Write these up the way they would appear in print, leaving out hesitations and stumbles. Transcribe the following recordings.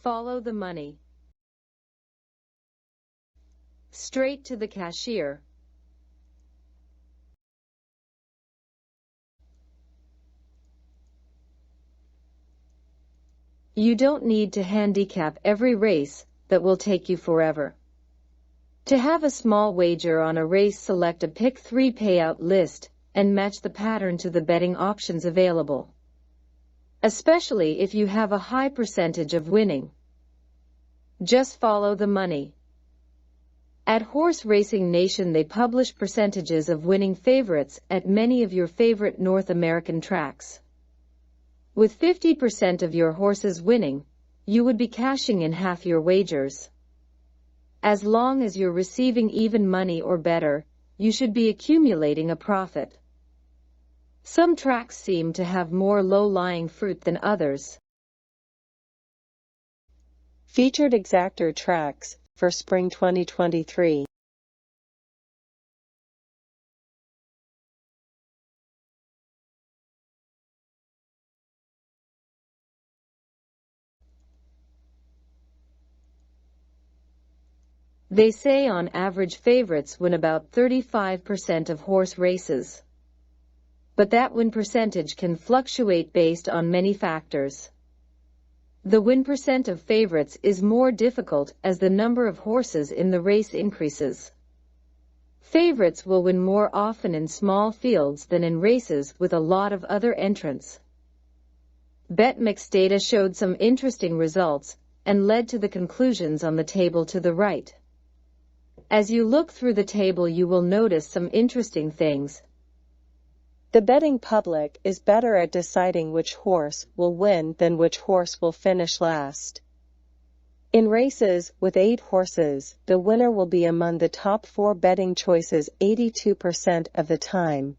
Follow the money. Straight to the cashier. You don't need to handicap every race, that will take you forever. To have a small wager on a race, select a pick 3 payout list and match the pattern to the betting options available, especially if you have a high percentage of winning. Just follow the money. At Horse Racing Nation, they publish percentages of winning favorites at many of your favorite North American tracks. With 50% of your horses winning, you would be cashing in half your wagers. As long as you're receiving even money or better, you should be accumulating a profit. Some tracks seem to have more low-lying fruit than others. Featured exactor tracks for Spring 2023. They say on average favorites win about 35% of horse races. But that win percentage can fluctuate based on many factors. The win percent of favorites is more difficult as the number of horses in the race increases. Favorites will win more often in small fields than in races with a lot of other entrants. BetMix data showed some interesting results and led to the conclusions on the table to the right. As you look through the table, you will notice some interesting things. The betting public is better at deciding which horse will win than which horse will finish last. In races with 8 horses, the winner will be among the top 4 betting choices 82% of the time.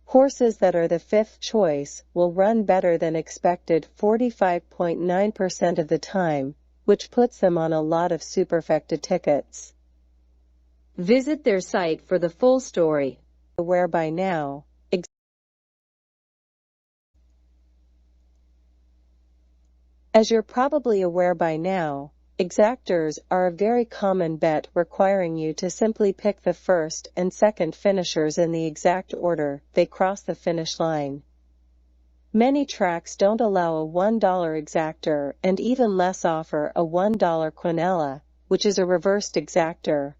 Horses that are the 5th choice will run better than expected 45.9% of the time, which puts them on a lot of superfecta tickets. Visit their site for the full story. Aware by now. As you're probably aware by now, exactors are a very common bet requiring you to simply pick the first and second finishers in the exact order they cross the finish line. Many tracks don't allow a $1 exactor and even less offer a $1 quinella, which is a reversed exactor.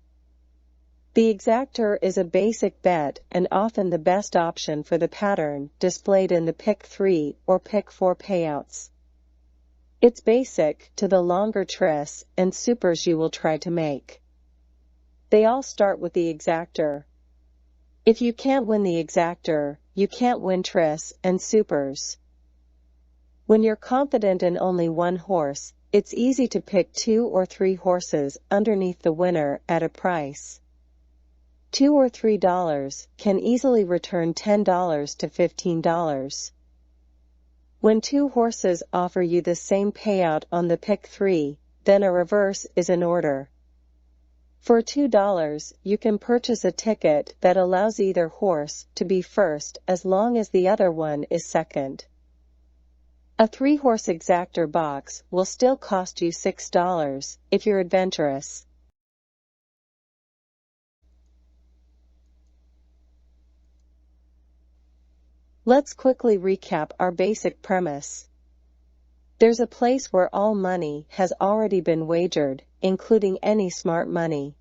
The exactor is a basic bet and often the best option for the pattern displayed in the pick 3 or pick 4 payouts. It's basic to the longer tris and supers you will try to make. They all start with the exactor. If you can't win the exactor, you can't win tris and supers. When you're confident in only one horse, it's easy to pick 2 or 3 horses underneath the winner at a price. $2 or $3 can easily return $10 to $15. When 2 horses offer you the same payout on the pick 3, then a reverse is in order. For $2, you can purchase a ticket that allows either horse to be first as long as the other one is second. A 3-horse exactor box will still cost you $6 if you're adventurous. Let's quickly recap our basic premise. There's a place where all money has already been wagered, including any smart money.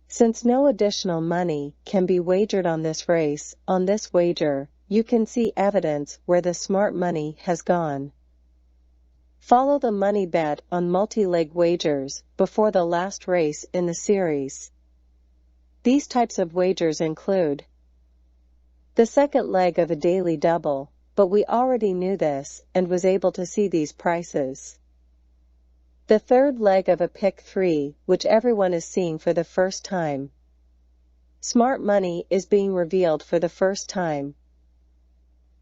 Since no additional money can be wagered on this race, on this wager, you can see evidence where the smart money has gone. Follow the money bet on multi-leg wagers before the last race in the series. These types of wagers include the second leg of a daily double, but we already knew this and was able to see these prices. The third leg of a pick 3, which everyone is seeing for the first time. Smart money is being revealed for the first time.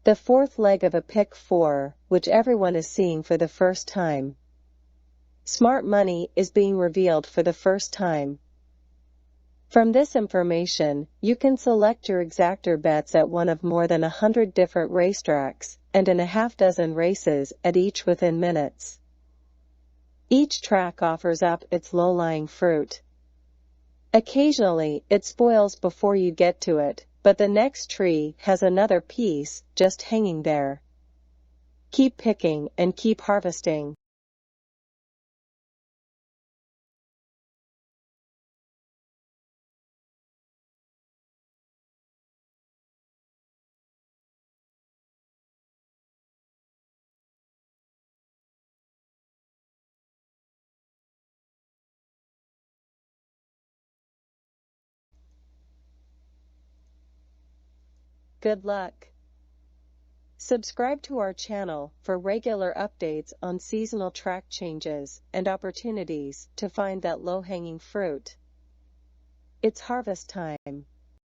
The fourth leg of a pick 4, which everyone is seeing for the first time. Smart money is being revealed for the first time. From this information, you can select your exactor bets at one of more than 100 different racetracks, and in a half dozen races at each within minutes. Each track offers up its low-lying fruit. Occasionally, it spoils before you get to it, but the next tree has another piece just hanging there. Keep picking and keep harvesting. Good luck! Subscribe to our channel for regular updates on seasonal track changes and opportunities to find that low-hanging fruit. It's harvest time.